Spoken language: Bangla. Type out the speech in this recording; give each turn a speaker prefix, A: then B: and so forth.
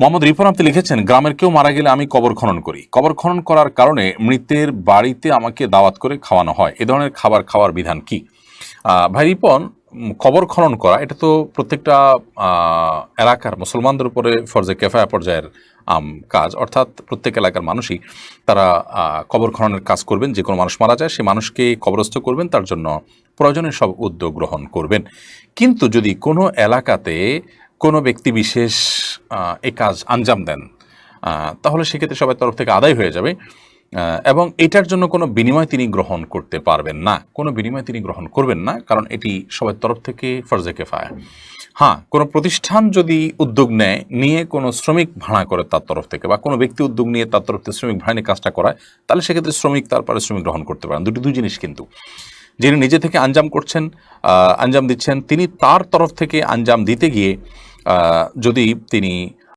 A: মোহাম্মদ রিপন আপনি লিখেছেন, গ্রামের কেউ মারা গেলে আমি কবর খনন করি। কবর খনন করার কারণে মৃতের বাড়িতে আমাকে দাওয়াত করে খাওয়ানো হয়। এ ধরনের খাবার খাওয়ার বিধান কি? ভাই রিপন, কবর খনন করা এটা তো প্রত্যেকটা এলাকার মুসলমানদের উপরে ফরজে কেফায়া পর্যায়ের কাজ। অর্থাৎ প্রত্যেক এলাকার মানুষই তারা কবর খননের কাজ করবেন। যে কোনো মানুষ মারা যায় সে মানুষকে কবরস্থ করবেন, তার জন্য প্রয়োজনীয় সব উদ্যোগ গ্রহণ করবেন। কিন্তু যদি কোনো এলাকাতে কোনো ব্যক্তি বিশেষ এই কাজ আঞ্জাম দেন, তাহলে সেক্ষেত্রে সবার তরফ থেকে আদায় হয়ে যাবে এবং এটার জন্য কোনো বিনিময় তিনি গ্রহণ করতে পারবেন না, কোনো বিনিময় তিনি গ্রহণ করবেন না, কারণ এটি সবার তরফ থেকে ফরজে কেফায়া। হ্যাঁ, কোনো প্রতিষ্ঠান যদি উদ্যোগ নিয়ে কোনো শ্রমিক ভাড়া করে তার তরফ থেকে, বা কোনো ব্যক্তি উদ্যোগ নিয়ে তার তরফ থেকে শ্রমিক ভাড়া নিয়ে কাজটা করায়, তাহলে সেক্ষেত্রে শ্রমিক তার পারিশ্রমিক গ্রহণ করতে পারেন। দুই জিনিস কিন্তু। যিনি নিজে থেকে আঞ্জাম করছেন, আঞ্জাম দিচ্ছেন, তিনি তার তরফ থেকে আঞ্জাম দিতে গিয়ে যদি তিনি